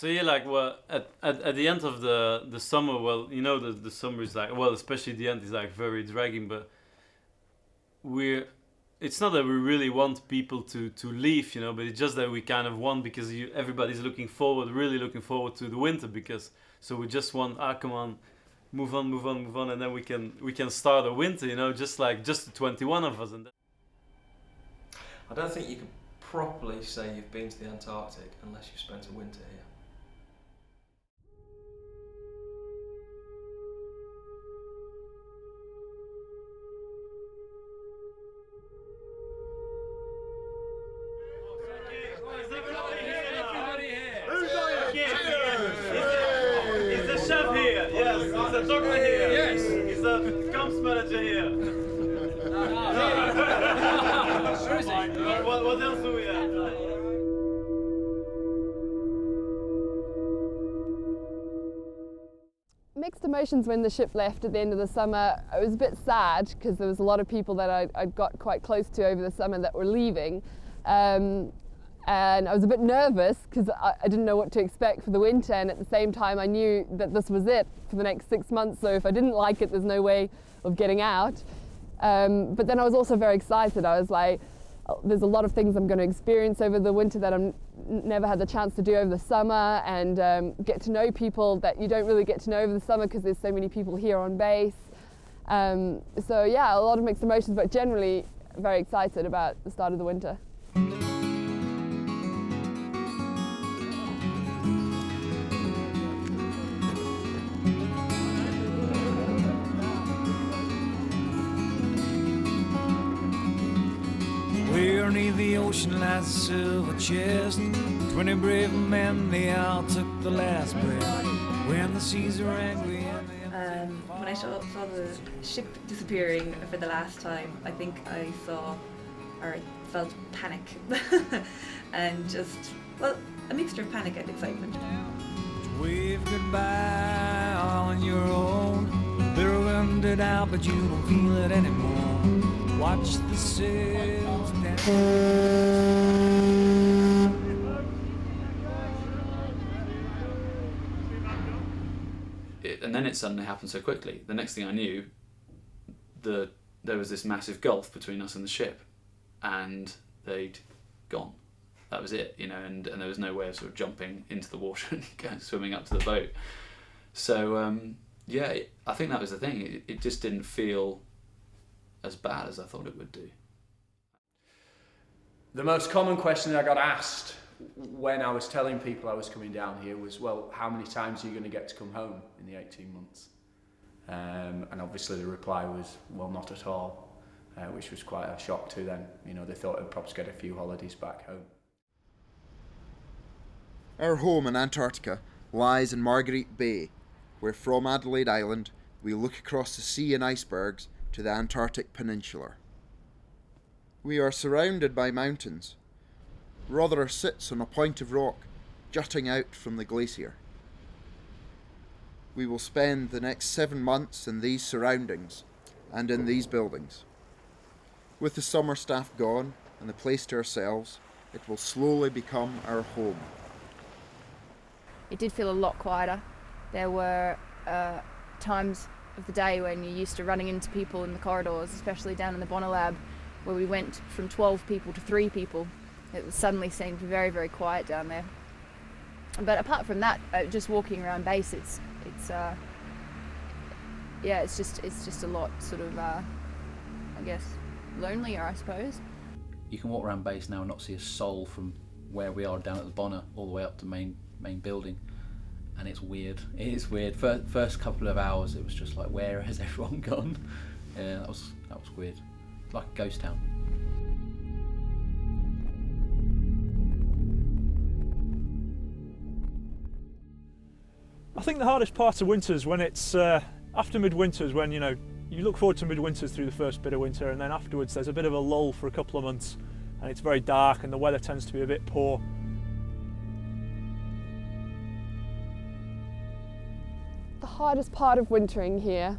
So yeah, like well, at the end of the summer, well, you know the summer is like, well, especially the end is like very dragging, but we're it's not that we really want people to leave, you know, but it's just that we kind of want because everybody's really looking forward to the winter because so we just want come on, move on, move on, move on, and then we can start a winter, you know, just the 21 of us. And I don't think you can properly say you've been to the Antarctic unless you've spent a winter here. Is the chef here? Yes. Is the doctor here? Yes. Is the comps manager here? What else do we have? Mixed emotions when the ship left at the end of the summer. I was a bit sad because there was a lot of people that I'd got quite close to over the summer that were leaving. And I was a bit nervous because I didn't know what to expect for the winter, and at the same time I knew that this was it for the next 6 months, so if I didn't like it there's no way of getting out. But then I was also very excited. I was like, there's a lot of things I'm going to experience over the winter that I've never had the chance to do over the summer, and get to know people that you don't really get to know over the summer because there's so many people here on base. So yeah, a lot of mixed emotions, but generally very excited about the start of the winter. Where near the ocean lies a silver chest. 20 brave men, they all took the last breath. When the seas are angry and when I saw the ship disappearing for the last time, I think I felt panic and just, well, a mixture of panic and excitement. wave goodbye on your own. They're rendered out, but you don't feel it anymore. Watch the sails And then it suddenly happened so quickly. The next thing I knew, there was this massive gulf between us and the ship, and they'd gone. That was it, and there was no way of sort of jumping into the water and going swimming up to the boat. So yeah, I think that was the thing. It just didn't feel as bad as I thought it would do. The most common question I got asked when I was telling people I was coming down here was, well, how many times are you going to get to come home in the 18 months? And obviously the reply was, well, not at all, which was quite a shock to them. They thought I'd perhaps get a few holidays back home. Our home in Antarctica lies in Marguerite Bay, where from Adelaide Island we look across the sea and icebergs to the Antarctic Peninsula. We are surrounded by mountains. Rother sits on a point of rock jutting out from the glacier. We will spend the next 7 months in these surroundings and in these buildings. With the summer staff gone and the place to ourselves, it will slowly become our home. It did feel a lot quieter. There were times of the day when you're used to running into people in the corridors, especially down in the Bonner Lab, where we went from 12 people to 3 people. It suddenly seemed very, very quiet down there. But apart from that, just walking around base, it's just a lot sort of, I guess, lonelier, I suppose. You can walk around base now and not see a soul from where we are down at the Bonner all the way up to main building, and it's weird. It is weird. First couple of hours, it was just like, where has everyone gone? Yeah, that was weird. Like a ghost town. I think the hardest part of winters when it's after midwinters, when you look forward to midwinters through the first bit of winter, and then afterwards there's a bit of a lull for a couple of months and it's very dark and the weather tends to be a bit poor. The hardest part of wintering here,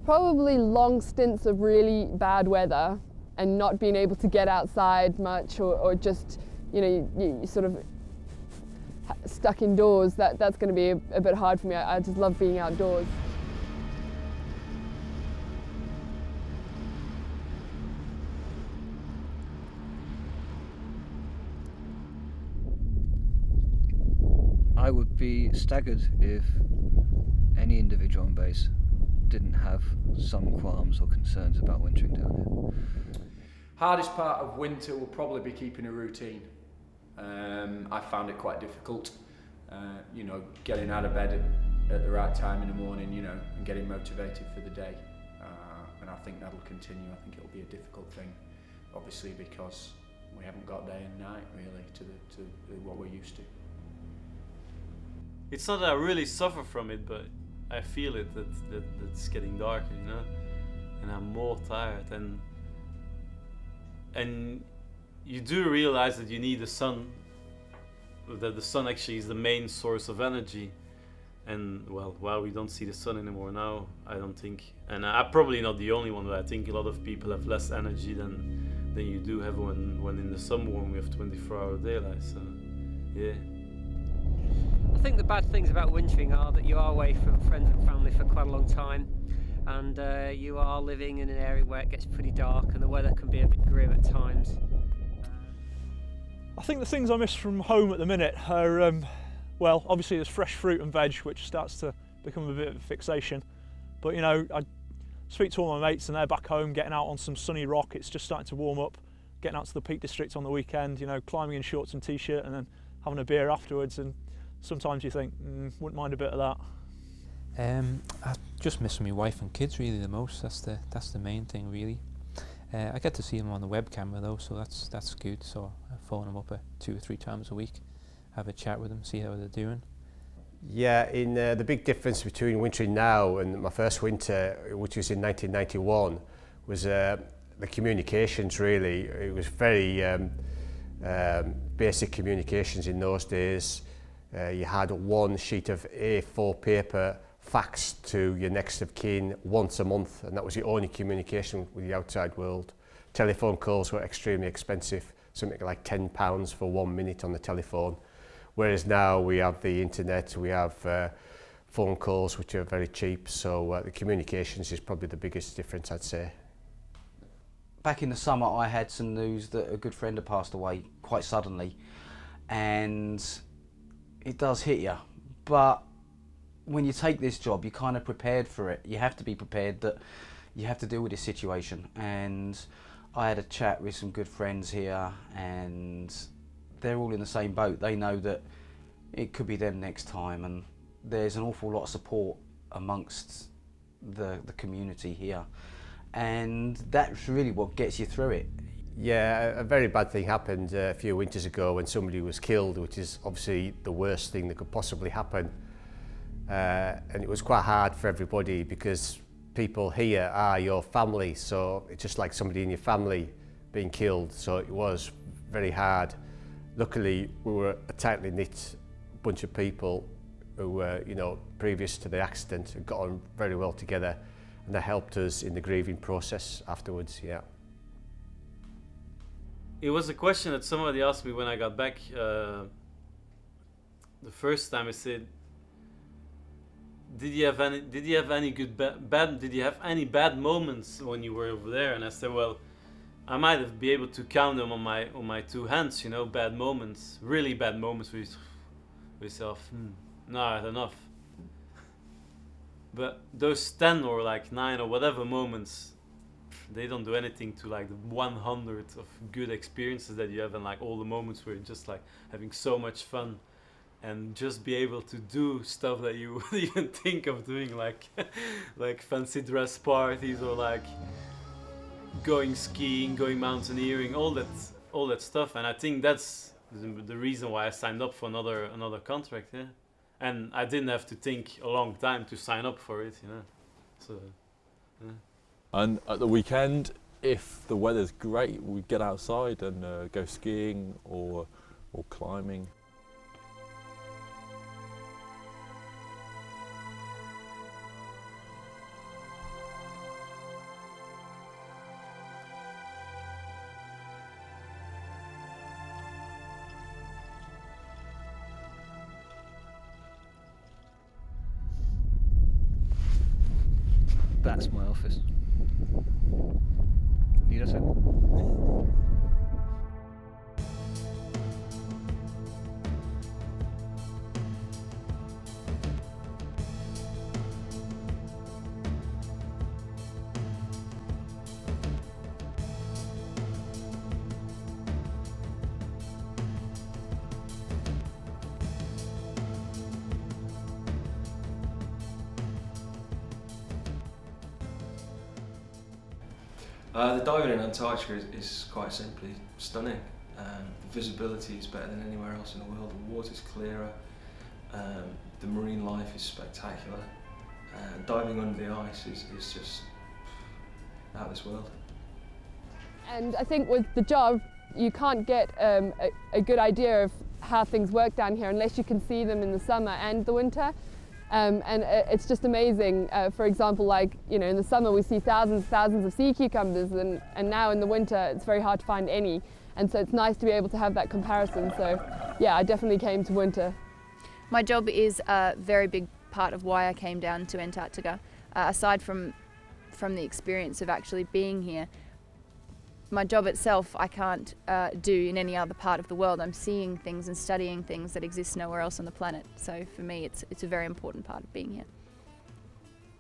probably long stints of really bad weather and not being able to get outside much, or just you sort of stuck indoors, that's going to be a bit hard for me. I just love being outdoors. I would be staggered if any individual on base didn't have some qualms or concerns about wintering down here. Hardest part of winter will probably be keeping a routine. I found it quite difficult, getting out of bed at the right time in the morning, and getting motivated for the day. And I think that'll continue. I think it'll be a difficult thing, obviously, because we haven't got day and night really to what we're used to. It's not that I really suffer from it, but I feel it that it's getting darker, and I'm more tired, and you do realize that you need the sun, that the sun actually is the main source of energy, and while we don't see the sun anymore now, I don't think, and I'm probably not the only one, but I think a lot of people have less energy than you do have when in the summer when we have 24-hour daylight, so yeah. I think the bad things about wintering are that you are away from friends and family for quite a long time, and you are living in an area where it gets pretty dark and the weather can be a bit grim at times. I think the things I miss from home at the minute are, obviously there's fresh fruit and veg, which starts to become a bit of a fixation. But I speak to all my mates and they're back home getting out on some sunny rock. It's just starting to warm up, getting out to the Peak District on the weekend, climbing in shorts and t-shirt and then having a beer afterwards. And sometimes you think, wouldn't mind a bit of that. I just miss my wife and kids really the most. That's the main thing really. I get to see them on the web camera though, so that's good. So I phone them up 2 or 3 times a week, have a chat with them, see how they're doing. Yeah, the big difference between wintering now and my first winter, which was in 1991, was the communications really. It was very basic communications in those days. You had one sheet of A4 paper faxed to your next of kin once a month, and that was your only communication with the outside world. Telephone calls were extremely expensive, something like £10 for 1 minute on the telephone, whereas now we have the internet, we have phone calls which are very cheap, so the communications is probably the biggest difference, I'd say. Back in the summer I had some news that a good friend had passed away quite suddenly, and it does hit you, but when you take this job you're kind of prepared for it. You have to be prepared that you have to deal with this situation, and I had a chat with some good friends here and they're all in the same boat. They know that it could be them next time, and there's an awful lot of support amongst the community here, and that's really what gets you through it. Yeah, a very bad thing happened a few winters ago when somebody was killed, which is obviously the worst thing that could possibly happen. And it was quite hard for everybody because people here are your family, so it's just like somebody in your family being killed, so it was very hard. Luckily, we were a tightly knit bunch of people who were, previous to the accident, had got on very well together, and they helped us in the grieving process afterwards, yeah. It was a question that somebody asked me when I got back the first time. I said, did you have any good bad did you have any bad moments when you were over there? And I said, well, I might have been able to count them on my 2 hands, bad moments, really bad moments with yourself. Not enough. But those 10 or 9 or whatever moments, they don't do anything to the 100 of good experiences that you have, and all the moments where you're just having so much fun and just be able to do stuff that you wouldn't even think of doing, like fancy dress parties or going skiing, going mountaineering, all that stuff. And I think that's the reason why I signed up for another contract, yeah. And I didn't have to think a long time to sign up for it, So, yeah. And at the weekend, if the weather's great, we get outside and go skiing or climbing. That's my office. Need a second? The diving in Antarctica is quite simply stunning. The visibility is better than anywhere else in the world. The water's clearer. The marine life is spectacular. Diving under the ice is just out of this world. And I think with the job, you can't get a good idea of how things work down here unless you can see them in the summer and the winter. And it's just amazing. For example, like, you know, in the summer we see thousands of sea cucumbers, and now in the winter it's very hard to find any. And so it's nice to be able to have that comparison. So yeah, I definitely came to winter. My job is a very big part of why I came down to Antarctica. Aside from the experience of actually being here, my job itself I can't do in any other part of the world. I'm seeing things and studying things that exist nowhere else on the planet. So for me it's a very important part of being here.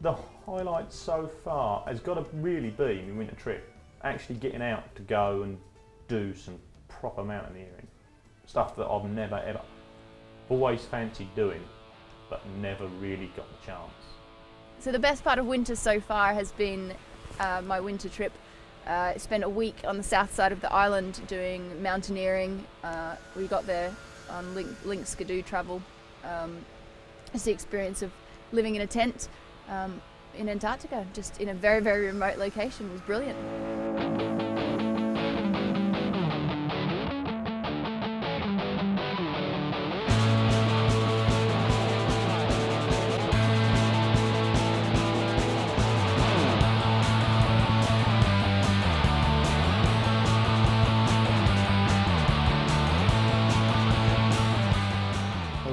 The highlight so far has got to really be my winter trip. Actually getting out to go and do some proper mountaineering. Stuff that I've never ever always fancied doing, but never really got the chance. So the best part of winter so far has been my winter trip. Spent a week on the south side of the island doing mountaineering. We got there on Link Skidoo travel. It's the experience of living in a tent in Antarctica, just in a very, very remote location. It was brilliant.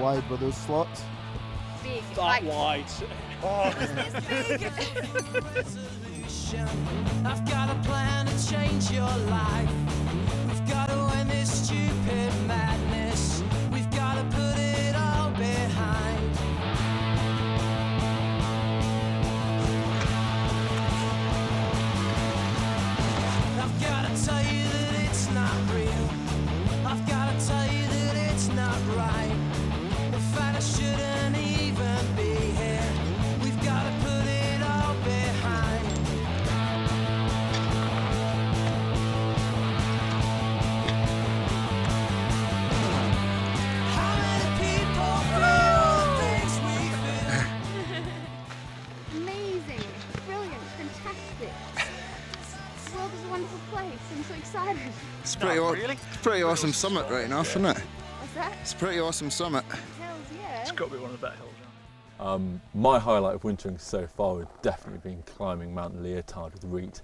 Wide were those slots? Big. That wide. Oh. I've got a plan to change your life. We've got to end this stupid madness. We've got to put it all behind. I've got to tell you that it's not real. I've got to tell you that it's not right. In fact, I shouldn't even be here. We've got to put it all behind. How many people feel things we feel? Amazing, brilliant, fantastic. The world is a wonderful place. I'm so excited. It's pretty awesome summit right enough, isn't it? What's that? It's a pretty awesome summit. Hells yeah. It's got to be one of the better hills. My highlight of wintering so far would definitely been climbing Mount Leotard with Reet.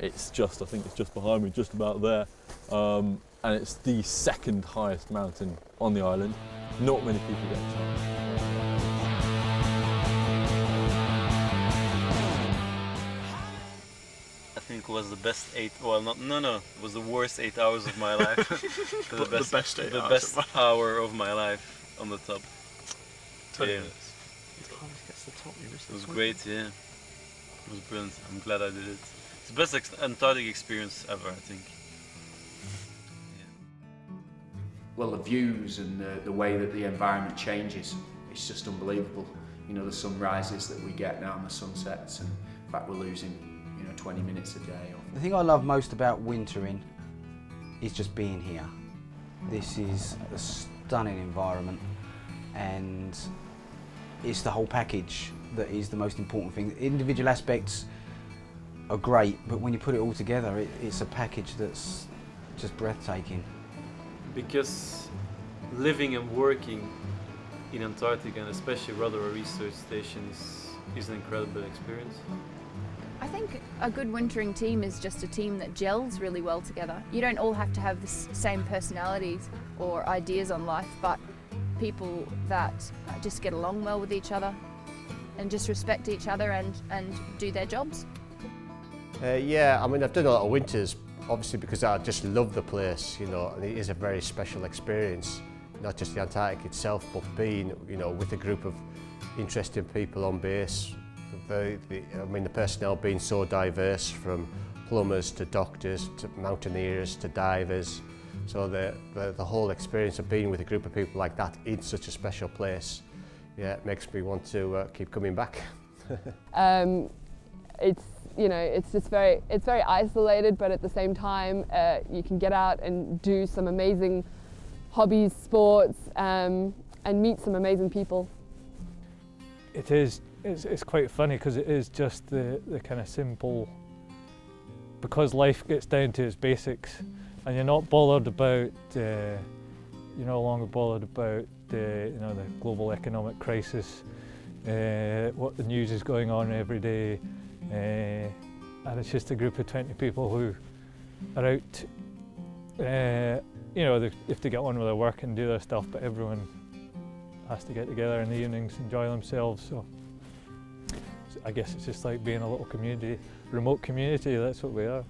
It's just, I think it's just behind me, just about there. And it's the second highest mountain on the island. Not many people get a chance. I think was the best it was the worst 8 hours of my life. the best hour of my life on the top. 20 Yeah. minutes. Gets the top, It was great, yeah. It was brilliant. I'm glad I did it. It's the best Antarctic experience ever, I think. Well, the views and the way that the environment changes, it's just unbelievable. You know, the sunrises that we get now and the sunsets, and in fact we're losing, 20 minutes a day. The thing I love most about wintering is just being here. This is a stunning environment, and it's the whole package that is the most important thing. Individual aspects are great, but when you put it all together, it's a package that's just breathtaking. Because living and working in Antarctica, and especially Rotorua Research Station, is an incredible experience. I think a good wintering team is just a team that gels really well together. You don't all have to have the same personalities or ideas on life, but people that just get along well with each other. and just respect each other and do their jobs. Yeah, I mean, I've done a lot of winters, obviously because I just love the place, you know, and it is a very special experience, not just the Antarctic itself, but being, you know, with a group of interesting people on base. I mean, the personnel being so diverse, from plumbers to doctors to mountaineers to divers. So the whole experience of being with a group of people like that in such a special place, yeah, it makes me want to keep coming back. It's, you know, it's very isolated, but at the same time you can get out and do some amazing hobbies, sports, and meet some amazing people. It's quite funny because it is just the kind of simple, because life gets down to its basics and you're not bothered about, you're no longer bothered about you know, the global economic crisis, what the news is going on every day, and it's just a group of 20 people who are out, you know, they have to get on with their work and do their stuff, but everyone has to get together in the evenings, enjoy themselves. So I guess it's just like being a little community, remote community. That's what we are,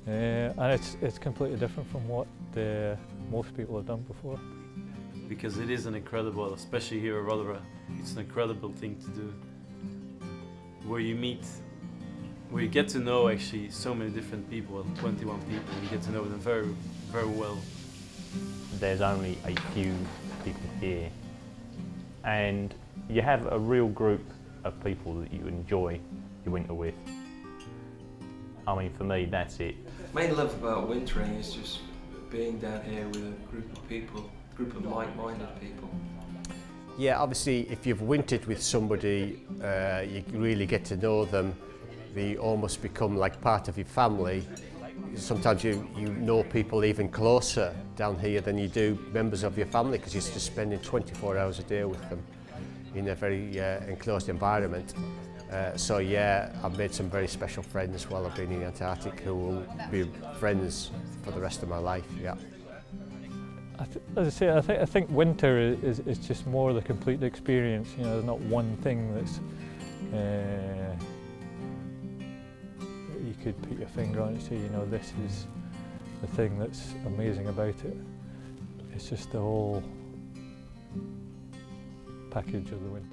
and it's completely different from what most people have done before. Because it is an incredible, especially here at Rotterdam, it's an incredible thing to do, where you get to know actually so many different people, 21 people, and you get to know them very, very well. There's only a few people here, and you have a real group of people that you enjoy your winter with. I mean, for me, that's it. Main love about wintering is just being down here with a group of people, a group of like-minded people. Yeah, obviously, if you've wintered with somebody, you really get to know them. They almost become like part of your family. Sometimes you know people even closer down here than you do members of your family, because you're just spending 24 hours a day with them in a very enclosed environment. So yeah, I've made some very special friends while I've been in the Antarctic who will be friends for the rest of my life, yeah. As I say, I think winter is just more the complete experience. You know, there's not one thing that's that you could put your finger on and say, you know, this is the thing that's amazing about it. It's just the whole package of the winter.